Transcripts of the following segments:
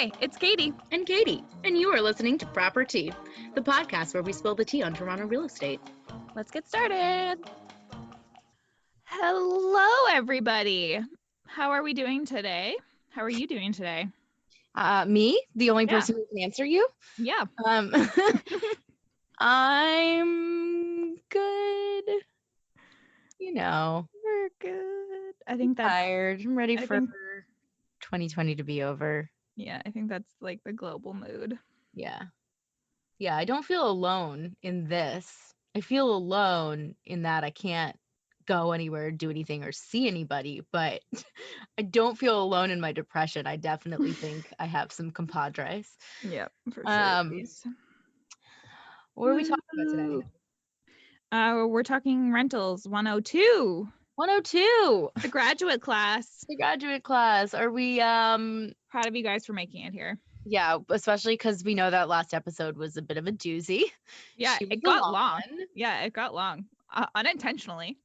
Hi, it's Katie. And Katie, and you are listening to ProperTea, the podcast where we spill the tea on Toronto real estate. Let's get started. Hello, everybody. How are we doing today? How are you doing today? Me, the only Yeah. person who can answer you. Yeah. I'm good. You know, We're good. I think that's tired. I'm ready I for think- 2020 to be over. yeah, I think that's like the global mood. Yeah. Yeah, I don't feel alone in this. I feel alone in that I can't go anywhere, do anything, or see anybody, but I don't feel alone in my depression. I definitely think I have some compadres. Yeah, for sure. What are we talking about today? We're talking rentals 102. 102. The graduate class. The graduate class. Are we Proud of you guys for making it here. yeah, especially because we know that last episode was a bit of a doozy. Yeah, She was it got a long long. one. Yeah, it got long. Unintentionally.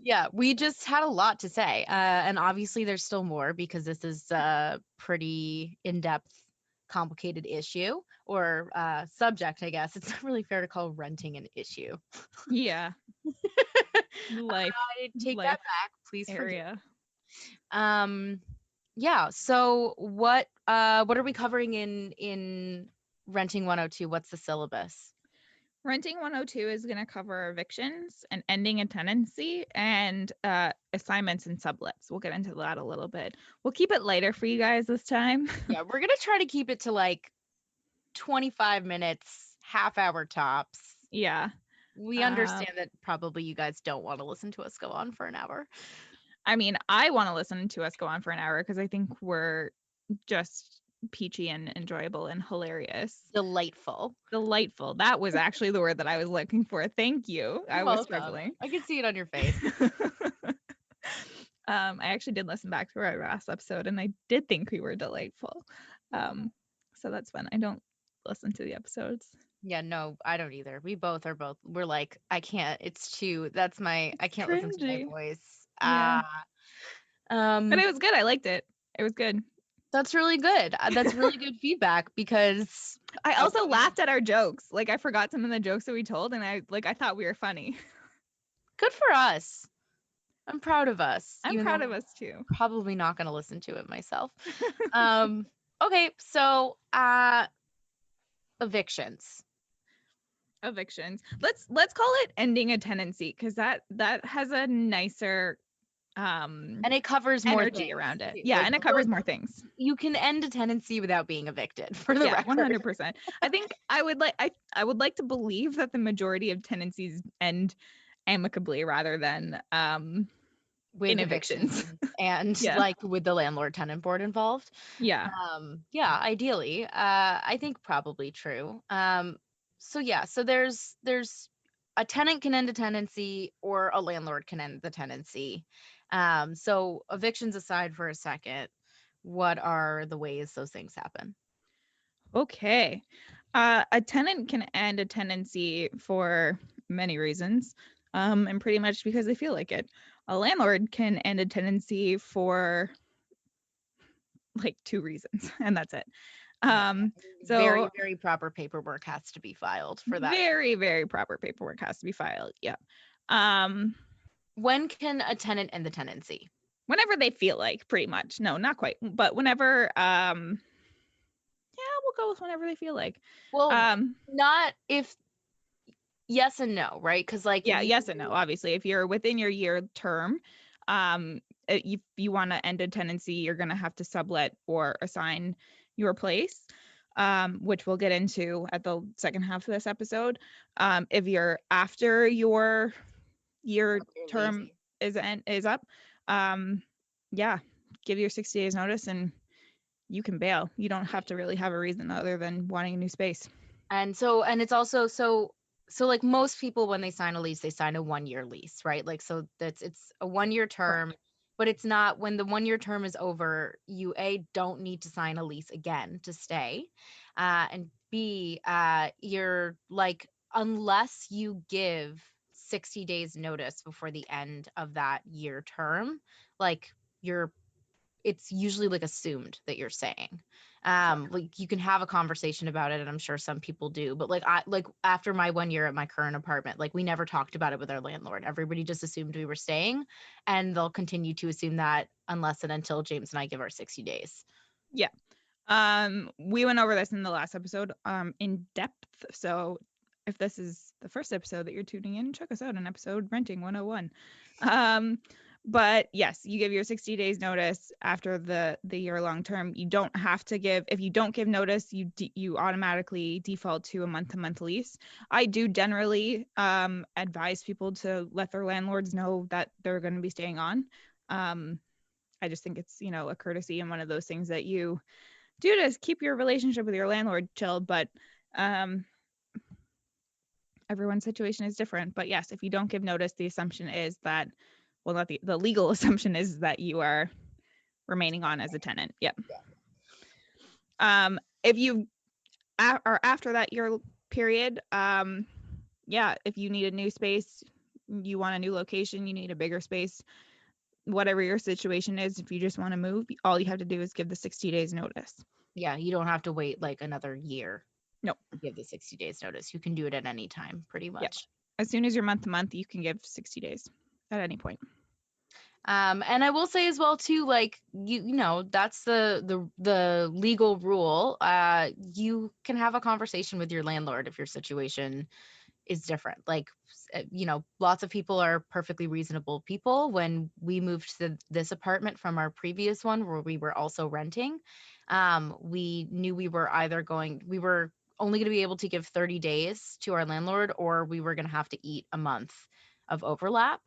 Yeah, we just had a lot to say. And obviously there's still more because this is a pretty in-depth, complicated issue or subject, I guess. It's not really fair to call renting an issue. Yeah. Life. I take life that back. Please area. forgive. Yeah, so what are we covering in renting 102? What's the syllabus? Renting 102 is going to cover evictions and ending a tenancy and assignments and sublets. We'll get into that a little bit. We'll keep it lighter for you guys this time. Yeah, we're going to try to keep it to like 25 minutes, half hour tops. Yeah. We understand that probably you guys don't want to listen to us go on for an hour. I mean, I want to listen to us go on for an hour because I think we're just peachy and enjoyable and hilarious. Delightful. That was actually the word that I was looking for. Thank you. I was struggling. I can see it on your face. I actually did listen back to our last episode and I did think we were delightful. So that's fun. I don't listen to the episodes. Yeah, no, I don't either. We're like, I can't, it's too, I can't listen to my voice. Yeah. But it was good. I liked it. It was good. That's really good. That's really good feedback because I also laughed at our jokes. Like I forgot some of the jokes that we told and I thought we were funny. Good for us. I'm proud of us. I'm proud of us too. Probably not going to listen to it myself. Okay, so evictions. Let's call it ending a tenancy because that has a nicer and it covers more energy around it. Yeah, and it covers more things. You can end a tenancy without being evicted, for the record. 100%. I think I would like to believe that the majority of tenancies end amicably rather than with in evictions and like with the landlord tenant board involved. Yeah. Ideally. I think probably true. So there's a tenant can end a tenancy or a landlord can end the tenancy. So evictions aside for a second, what are the ways those things happen? Okay. A tenant can end a tenancy for many reasons, and pretty much because they feel like it. A landlord can end a tenancy for like 2 reasons, and that's it. So very, very proper paperwork has to be filed for that. Very, very proper paperwork has to be filed. Yeah. When can a tenant end the tenancy? Whenever they feel like, pretty much. No, not quite, but whenever. Yeah, we'll go with whenever they feel like. Well, not if. Yes and no, right? Because yes and no. Obviously, if you're within your year term, if you want to end a tenancy, you're gonna have to sublet or assign your place, which we'll get into at the second half of this episode. If you're after your year term is up, give your 60 days notice and you can bail. You don't have to really have a reason other than wanting a new space. And it's also so like most people when they sign a lease, they sign a 1-year lease, right? Like so it's a 1-year term. Correct. But it's not when the 1-year term is over, you don't need to sign a lease again to stay. And B, you're like, unless you give 60 days notice before the end of that year term, like you're it's usually like assumed that you're staying. Like you can have a conversation about it, and I'm sure some people do, but like after my 1 year at my current apartment, like we never talked about it with our landlord. Everybody just assumed we were staying, and they'll continue to assume that unless and until James and I give our 60 days. Yeah. We went over this in the last episode in depth. So if this is the first episode that you're tuning in, check us out on episode Renting 101. But yes, you give your 60 days notice after the year-long term. You don't have to give, if you don't give notice, you automatically default to a month-to-month lease. I do generally advise people to let their landlords know that they're going to be staying on. I just think it's, a courtesy and one of those things that you do to keep your relationship with your landlord chill, but everyone's situation is different. But yes, if you don't give notice, the assumption is that, well, not the legal assumption is that you are remaining on as a tenant. Yep. If you are after that year period, if you need a new space, you want a new location, you need a bigger space, whatever your situation is, if you just want to move, all you have to do is give the 60 days notice. Yeah, you don't have to wait like another year. No. To give the 60 days notice. You can do it at any time, pretty much. Yep. As soon as you're month to month, you can give 60 days at any point. And I will say as well too, like you know, that's the legal rule. You can have a conversation with your landlord if your situation is different. Like, lots of people are perfectly reasonable people. When we moved to this apartment from our previous one where we were also renting, we knew we were only going to be able to give 30 days to our landlord, or we were going to have to eat a month of overlap.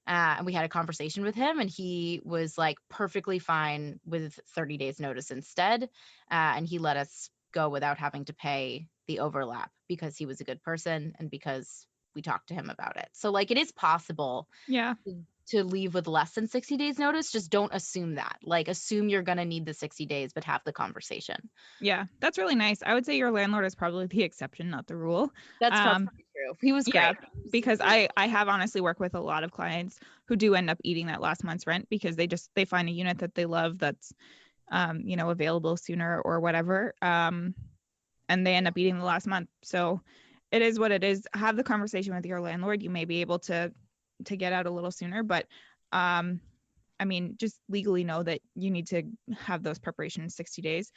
And we had a conversation with him, and he was like perfectly fine with 30 days notice instead. And he let us go without having to pay the overlap because he was a good person and because we talked to him about it. So like it is possible to leave with less than 60 days notice. Just don't assume that. Like assume you're going to need the 60 days, but have the conversation. Yeah, that's really nice. I would say your landlord is probably the exception, not the rule. That's probably true. He was great. Because I have honestly worked with a lot of clients who do end up eating that last month's rent because they find a unit that they love that's available sooner or whatever, and they end up eating the last month. So it is what it is. Have the conversation with your landlord. You may be able to get out a little sooner, but just legally know that you need to have those preparations 60 days.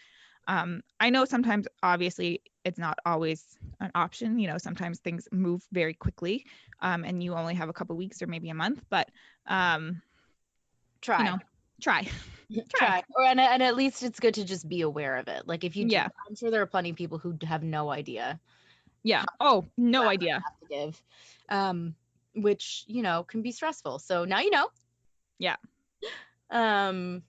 I know sometimes, obviously, it's not always an option. Sometimes things move very quickly, and you only have a couple weeks or maybe a month. But try. And at least it's good to just be aware of it. Like if you, I'm sure there are plenty of people who have no idea. Yeah. Oh, no idea. To give, which can be stressful. So now you know. Yeah. That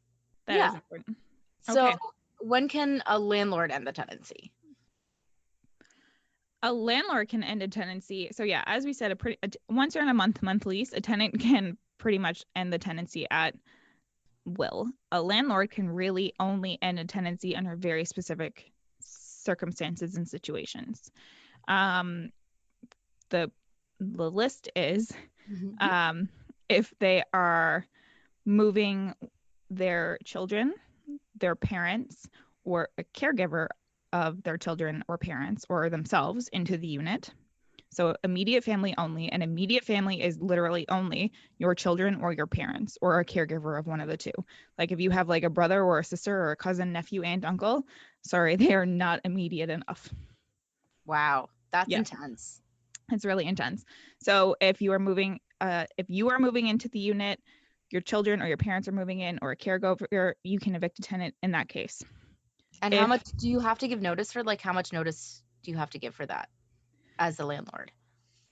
is important. So. Okay. When can a landlord end the tenancy? A landlord can end a tenancy. So yeah, as we said, once you're on a month-to-month lease, a tenant can pretty much end the tenancy at will. A landlord can really only end a tenancy under very specific circumstances and situations. The list is if they are moving their children, their parents, or a caregiver of their children or parents or themselves into the unit. So immediate family only. And immediate family is literally only your children or your parents or a caregiver of one of the two. Like if you have like a brother or a sister or a cousin, nephew, aunt, uncle, sorry, they are not immediate enough. Wow, that's intense. It's really intense. So if you are moving into the unit, your children or your parents are moving in, or a caregiver, you can evict a tenant in that case. And how much do you have to give notice for? Like, how much notice do you have to give for that as the landlord?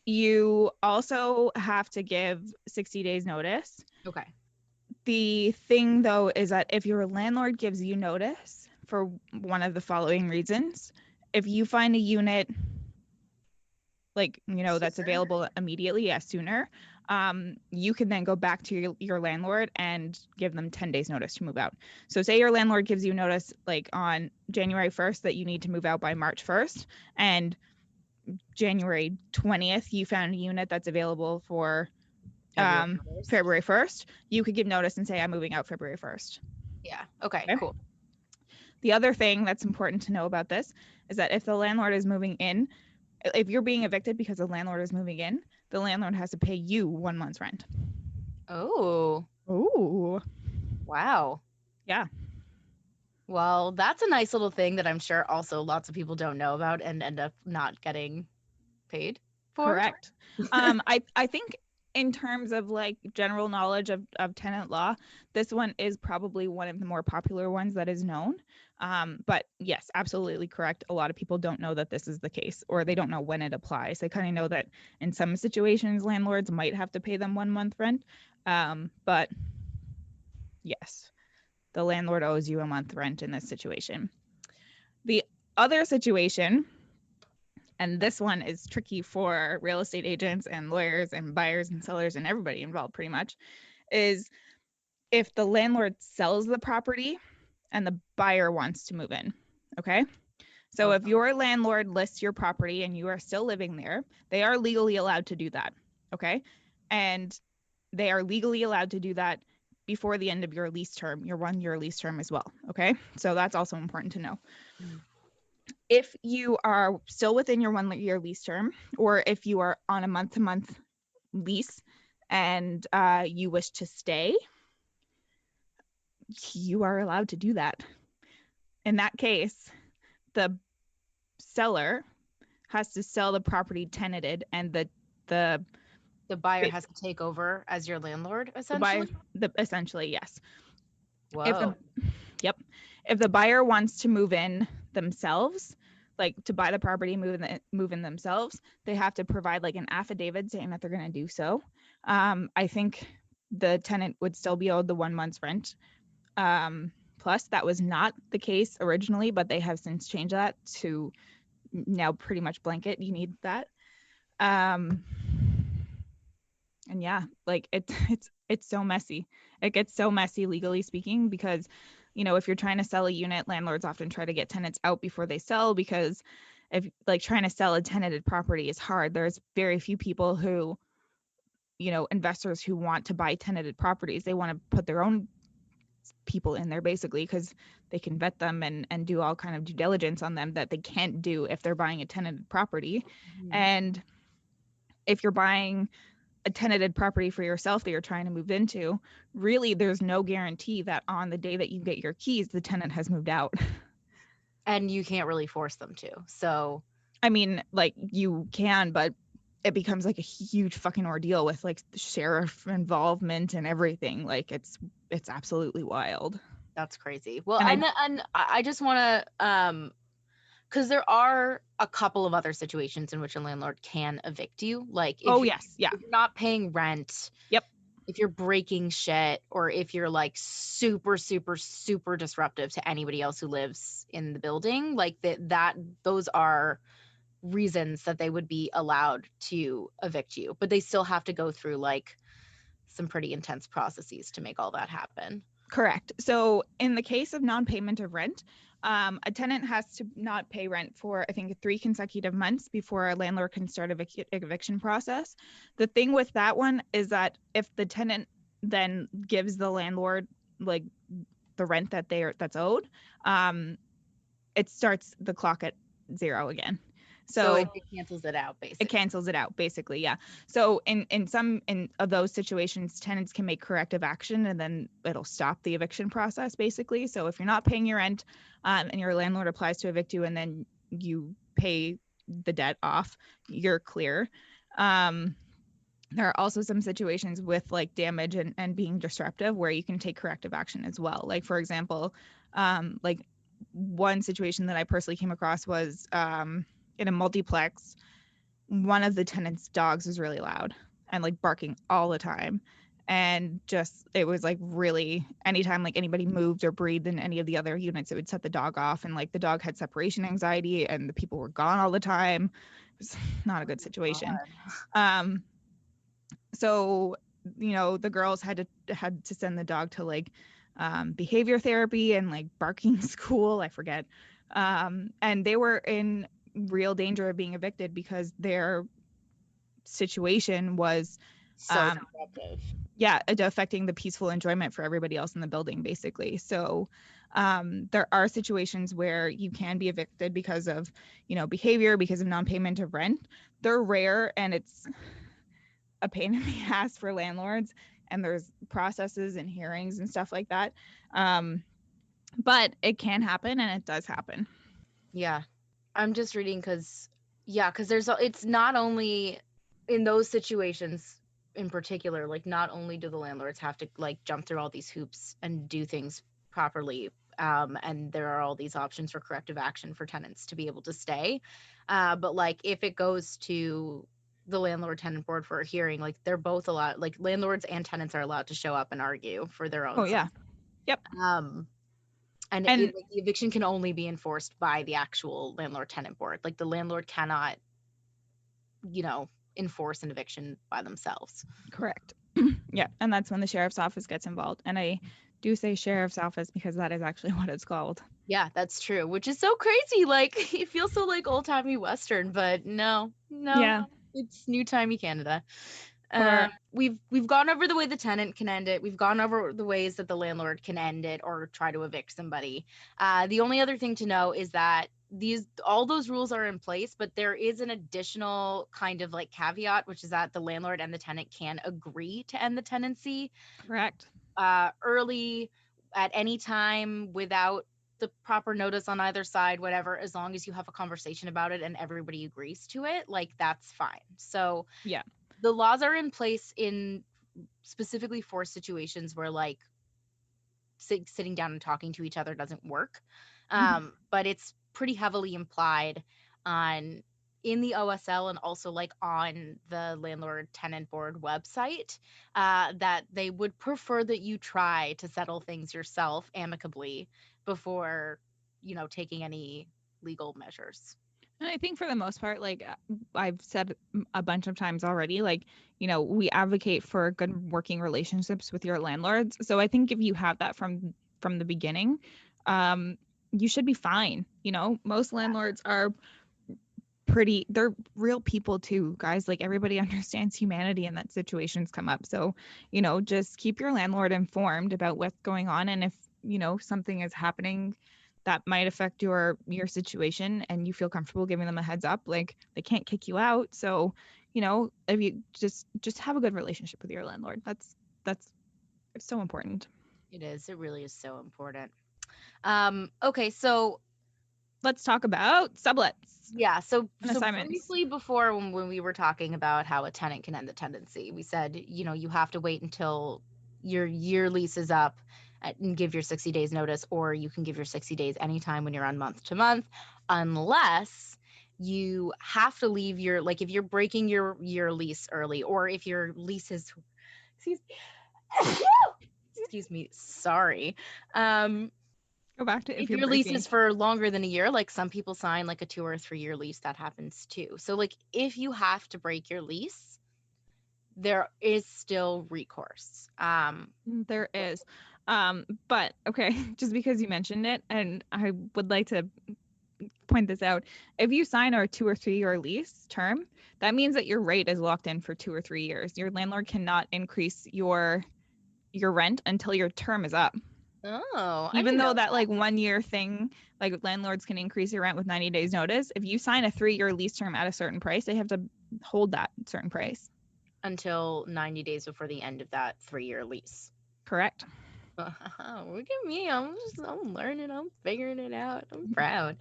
You also have to give 60 days notice. Okay. The thing, though, is that if your landlord gives you notice for one of the following reasons, if you find a unit that's available immediately, sooner, you can then go back to your landlord and give them 10 days notice to move out. So say your landlord gives you notice like on January 1st that you need to move out by March 1st, and January 20th you found a unit that's available for February 1st, you could give notice and say, I'm moving out February 1st. Yeah. Okay, Okay. cool. The other thing that's important to know about this is that if the landlord is moving in, if you're being evicted because the landlord is moving in, the landlord has to pay you 1 month's rent. Oh, Ooh. wow. Yeah. Well, that's a nice little thing that I'm sure also lots of people don't know about and end up not getting paid for. Correct. I think in terms of like general knowledge of tenant law, this one is probably one of the more popular ones that is known. But yes, absolutely correct. A lot of people don't know that this is the case, or they don't know when it applies. They kind of know that in some situations landlords might have to pay them 1 month rent. But yes, the landlord owes you a month rent in this situation. The other situation, and this one is tricky for real estate agents and lawyers and buyers and sellers and everybody involved pretty much, is if the landlord sells the property and the buyer wants to move in. Okay. So if Okay. your landlord lists your property and you are still living there, they are legally allowed to do that. Okay. And they are legally allowed to do that before the end of your lease term, your 1-year lease term as well. Okay. So that's also important to know. Mhm. If you are still within your 1-year lease term, or if you are on a month-to-month lease and you wish to stay, you are allowed to do that. In that case, the seller has to sell the property tenanted, and the The buyer has to take over as your landlord, the buyer, essentially. essentially, yes. If the Whoa. Yep. If the buyer wants to move in themselves, like to buy the property, move in themselves, they have to provide like an affidavit saying that they're going to do so. I think the tenant would still be owed the 1 month's rent. Plus, that was not the case originally, but they have since changed that to now pretty much blanket. You need that. Um, and yeah, like it's so messy. It gets so messy legally speaking because, if you're trying to sell a unit, landlords often try to get tenants out before they sell, because if like trying to sell a tenanted property is hard. There's very few people who, investors who want to buy tenanted properties. They want to put their own people in there basically because they can vet them and do all kind of due diligence on them that they can't do if they're buying a tenanted property. Mhm. And if you're buying a tenanted property for yourself that you're trying to move into, really there's no guarantee that on the day that you get your keys, the tenant has moved out. And you can't really force them to. So, I mean, like you can, but it becomes like a huge fucking ordeal with like the sheriff involvement and everything. Like it's absolutely wild. that's crazy. Well, And I and I just want to because there are a couple of other situations in which a landlord can evict you. Like oh yes, yeah. if you're not paying rent, Yep. if you're breaking shit, or if you're like super, super, super disruptive to anybody else who lives in the building, like that those are reasons that they would be allowed to evict you. But they still have to go through like some pretty intense processes to make all that happen. Correct. So in the case of non-payment of rent, a tenant has to not pay rent for, I think, 3 consecutive months before a landlord can start eviction process. The thing with that one is that if the tenant then gives the landlord like the rent that's owed, it starts the clock at 0 again. So So it cancels it out it basically. cancels it out basically, yeah. So in some of those situations, tenants can make corrective action and then it'll stop the eviction process basically. So if you're not paying your rent, and your landlord applies to evict you and then you pay the debt off, you're clear. There are also some situations with like damage and being disruptive where you can take corrective action as well. Like for example, like one situation that I personally came across was in a multiplex. One of the tenants' dogs was really loud and like barking all the time. And just it was like really anytime like anybody moved or breathed in any of the other units, it would set the dog off. And like the dog had separation anxiety and the people were gone all the time. It was not a good situation. Um, so the girls had to send the dog to like behavior therapy and like barking school, I forget. And they were in real danger of being evicted because their situation was So disruptive. affecting the peaceful enjoyment for everybody else in the building, basically. So there are situations where you can be evicted because of, behavior, because of non-payment of rent. They're rare, and it's a pain in the ass for landlords, and there's processes and hearings and stuff like that. But it can happen, and it does happen. Yeah. I'm just reading because it's not only in those situations in particular, like not only do the landlords have to like jump through all these hoops and do things properly, and there are all these options for corrective action for tenants to be able to stay, but like if it goes to the landlord tenant board for a hearing, like they're both allowed, like landlords and tenants are allowed to show up and argue for their own Oh yeah. side. Yep. And And like, the eviction can only be enforced by the actual landlord tenant board. Like the landlord cannot, enforce an eviction by themselves. correct. Yeah, and that's when the sheriff's office gets involved. And I do say sheriff's office because that is actually what it's called. Yeah, that's true, which is so crazy. Like it feels so like old-timey Western, but no, Yeah. it's new-timey Canada. Or We've gone over the way the tenant can end it. We've gone over the ways that the landlord can end it or try to evict somebody. The only other thing to know is that all those rules are in place, but there is an additional kind of like caveat, which is that the landlord and the tenant can agree to end the tenancy correct. early at any time without the proper notice on either side, whatever, as long as you have a conversation about it and everybody agrees to it, like that's fine. So Yeah. the laws are in place in specifically for situations where like sitting down and talking to each other doesn't work. But it's pretty heavily implied on in the OSL and also like on the landlord tenant board website, that they would prefer that you try to settle things yourself amicably before, taking any legal measures. And I think for the most part, like I've said a bunch of times already, like, we advocate for good working relationships with your landlords. So I think if you have that from the beginning, you should be fine. Most landlords are they're real people too, guys. Like everybody understands humanity and that situations come up. So, just keep your landlord informed about what's going on. And if, something is happening that might affect your situation and you feel comfortable giving them a heads up, like they can't kick you out. So, if you just have a good relationship with your landlord, that's it's so important. It is. It really is so important. Okay, so Let's talk about sublets yeah, so and assignments. briefly before when we were talking about how a tenant can end the tenancy, we said, you have to wait until your year lease is up and give your 60 days notice, or you can give your 60 days anytime when you're on month to month, unless you have to leave if you're breaking your year lease early, or if your lease is excuse me, sorry. Go back to If you're your lease breaking. is for longer than a year, like some people sign like a 2 or 3 year lease, that happens too. So like if you have to break your lease, there is still recourse. There is. But okay, just because you mentioned it, and I would like to point this out. If you sign a 2 or 3 year lease term, that means that your rate is locked in for 2 or 3 years. Your landlord cannot increase your rent until your term is up. Oh, I Even didn't though know that like 1 year thing, like landlords can increase your rent with 90 days notice, if you sign a 3-year lease term at a certain price, they have to hold that certain price. until 90 days before the end of that 3-year lease. Correct. Look at me. I'm learning. I'm figuring it out. I'm proud.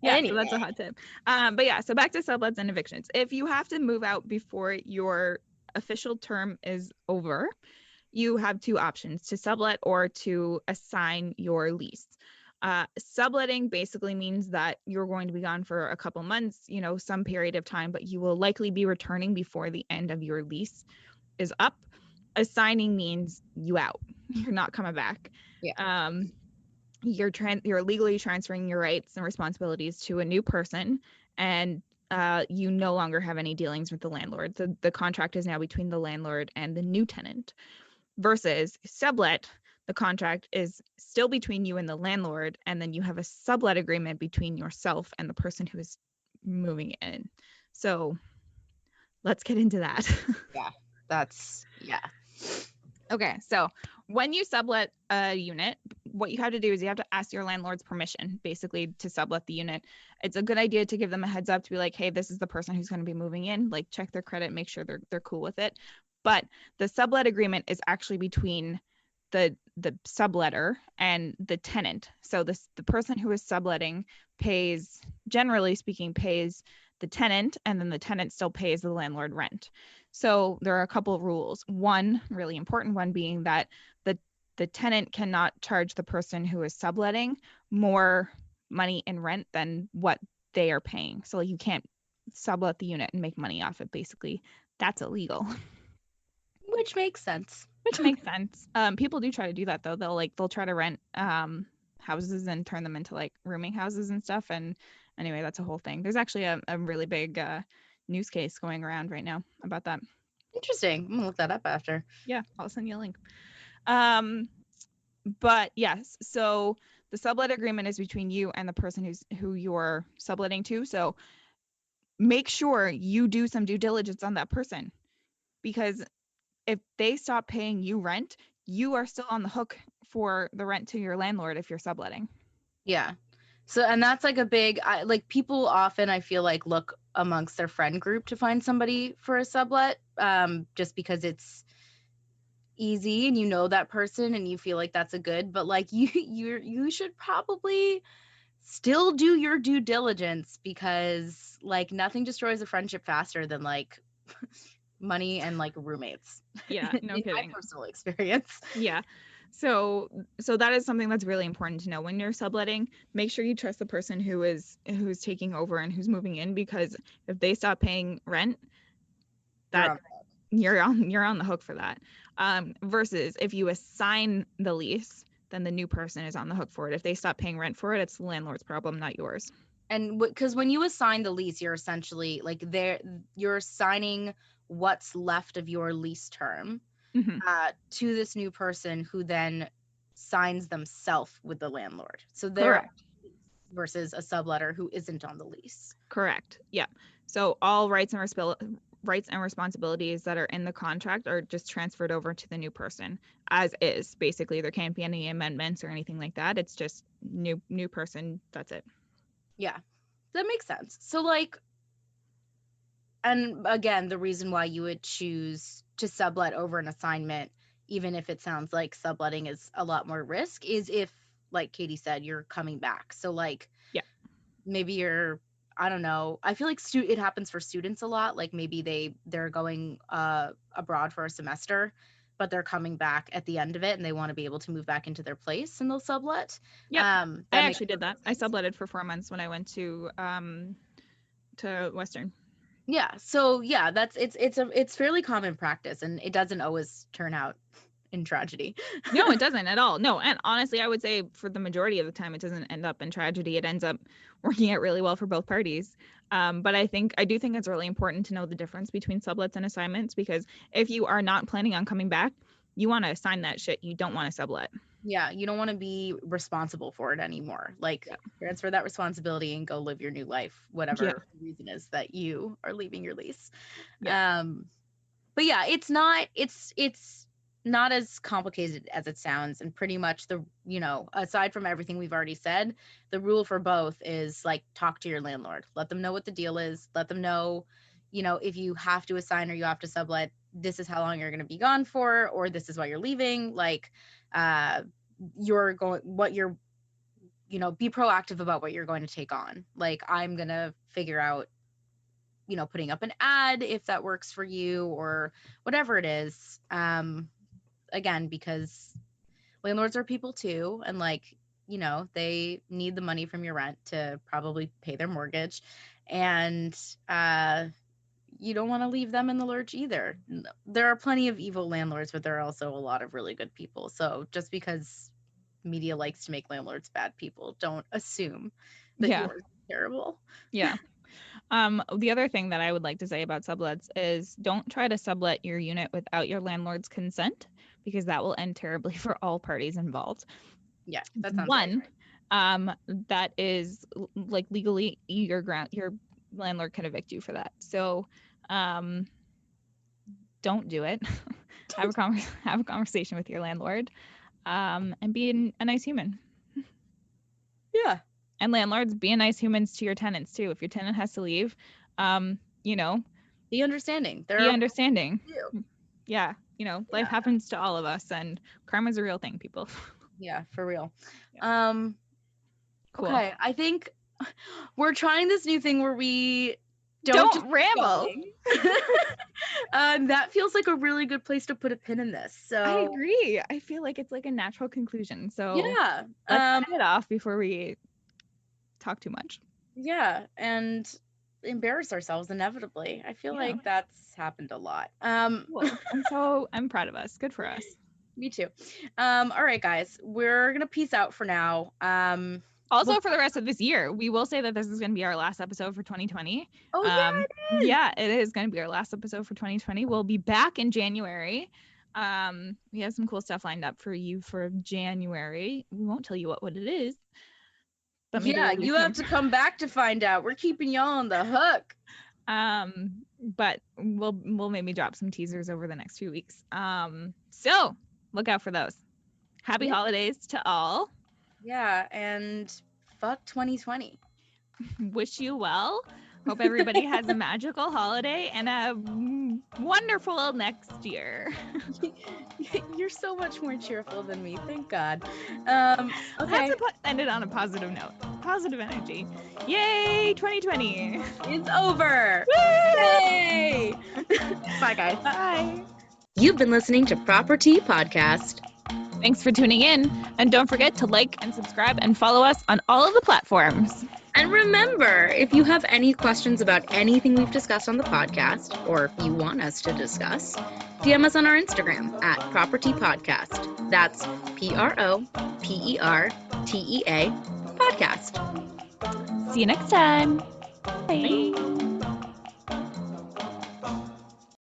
Yeah, Anyway. so that's a hot tip. But yeah, so back to sublets and evictions. If you have to move out before your official term is over, you have 2 options: to sublet or to assign your lease. Subletting basically means that you're going to be gone for a couple months, some period of time, but you will likely be returning before the end of your lease is up. Assigning means you out. You're not coming back. Yeah. You're legally transferring your rights and responsibilities to a new person, and you no longer have any dealings with the landlord. So the contract is now between the landlord and the new tenant. Versus sublet, the contract is still between you and the landlord, and then you have a sublet agreement between yourself and the person who is moving in. So let's get into that. Yeah. That's yeah. Okay, so when you sublet a unit, what you have to do is you have to ask your landlord's permission, basically, to sublet the unit. It's a good idea to give them a heads up to be like, hey, this is the person who's going to be moving in. Like, check their credit, make sure they're cool with it. But the sublet agreement is actually between the subletter and the tenant. So the person who is subletting pays, generally speaking, pays the tenant, and then the tenant still pays the landlord rent. So there are a couple of rules. One really important one being that the tenant cannot charge the person who is subletting more money in rent than what they are paying. So like, you can't sublet the unit and make money off it. Basically, that's illegal. Which makes sense. Which makes sense. People do try to do that though. They'll try to rent houses and turn them into like rooming houses and stuff. And anyway, that's a whole thing. There's actually a really big news case going around right now about that. Interesting. I'm gonna look that up after. Yeah, I'll send you a link. But yes, so the sublet agreement is between you and the person who you're subletting to. So make sure you do some due diligence on that person, because if they stop paying you rent, you are still on the hook for the rent to your landlord if you're subletting. Yeah. So, and that's like a big, like people often, I feel like, look amongst their friend group to find somebody for a sublet, just because it's easy and you know that person and you feel like that's a good, but like you should probably still do your due diligence, because like nothing destroys a friendship faster than like money and like roommates. Yeah, no in kidding. my personal experience. Yeah. So that is something that's really important to know when you're subletting. Make sure you trust the person who's taking over and who's moving in, because if they stop paying rent, that you're on the hook for that. Versus if you assign the lease, then the new person is on the hook for it. If they stop paying rent for it, it's the landlord's problem, not yours. And because when you assign the lease, you're essentially like you're assigning what's left of your lease term to this new person, who then signs themselves with the landlord. So they're Correct. versus a subletter who isn't on the lease. Correct. Yeah. So all rights and responsibilities that are in the contract are just transferred over to the new person as is. Basically, there can't be any amendments or anything like that. It's just new person. That's it. Yeah, that makes sense. So like, and again, the reason why you would choose to sublet over an assignment, even if it sounds like subletting is a lot more risk, is if, like Katie said, you're coming back. So like, yeah, maybe you're, I don't know, I feel like it happens for students a lot. Like maybe they're going abroad for a semester, but they're coming back at the end of it and they want to be able to move back into their place and they'll sublet. yeah. I actually did that. I subletted for 4 months when I went to Western. Yeah. So yeah, it's fairly common practice, and it doesn't always turn out in tragedy. No, it doesn't at all. No, and honestly, I would say for the majority of the time, it doesn't end up in tragedy. It ends up working out really well for both parties. But I do think it's really important to know the difference between sublets and assignments, because if you are not planning on coming back, you want to assign that shit. You don't want to sublet. Yeah, you don't want to be responsible for it anymore. Like, transfer that responsibility and go live your new life, whatever the reason is that you are leaving your lease. Yeah. But yeah, it's not as complicated as it sounds, and pretty much aside from everything we've already said, the rule for both is like, talk to your landlord, let them know what the deal is, let them know, if you have to assign or you have to sublet, this is how long you're going to be gone for, or this is why you're leaving. Like, be proactive about what you're going to take on. Like, I'm going to figure out, putting up an ad if that works for you, or whatever it is. Again, because landlords are people too, and like, they need the money from your rent to probably pay their mortgage, and you don't want to leave them in the lurch either. There are plenty of evil landlords, but there are also a lot of really good people. So just because media likes to make landlords bad people, don't assume that yours is terrible. Yeah. The other thing that I would like to say about sublets is, don't try to sublet your unit without your landlord's consent, because that will end terribly for all parties involved. Yeah, that sounds one. Right. That is like legally your landlord can evict you for that. So, don't do it. Have a conversation with your landlord, and be a nice human. Yeah. And landlords, be nice humans to your tenants too. If your tenant has to leave, you know, be understanding. Be understanding. You. Yeah, life happens to all of us, and karma's a real thing, people. Yeah, for real. Yeah. Cool. Okay, I think we're trying this new thing where we don't ramble. That feels like a really good place to put a pin in this. So I agree. I feel like it's like a natural conclusion. So yeah, let's cut it off before we talk too much. Yeah, and embarrass ourselves inevitably. I feel like that's happened a lot. Well, I'm proud of us. Good for us. Me too. All right, guys, we're gonna peace out for now. Also, for the rest of this year, we will say that this is going to be our last episode for 2020. Oh, yeah, it is. Yeah, it is going to be our last episode for 2020. We'll be back in January. We have some cool stuff lined up for you for January. We won't tell you what it is. But yeah, you have to come back to find out. We're keeping y'all on the hook. But we'll maybe drop some teasers over the next few weeks. So look out for those. Happy holidays to all. Yeah, and fuck 2020. Wish you well. Hope everybody has a magical holiday and a wonderful next year. You're so much more cheerful than me. Thank God. Okay. Let's end it on a positive note. Positive energy. Yay, 2020. It's over. Woo! Yay. Bye, guys. Bye. You've been listening to ProperTea Podcast. Thanks for tuning in. And don't forget to like and subscribe and follow us on all of the platforms. And remember, if you have any questions about anything we've discussed on the podcast, or if you want us to discuss, DM us on our Instagram at ProperTea Podcast. That's ProperTea Podcast. See you next time. Bye.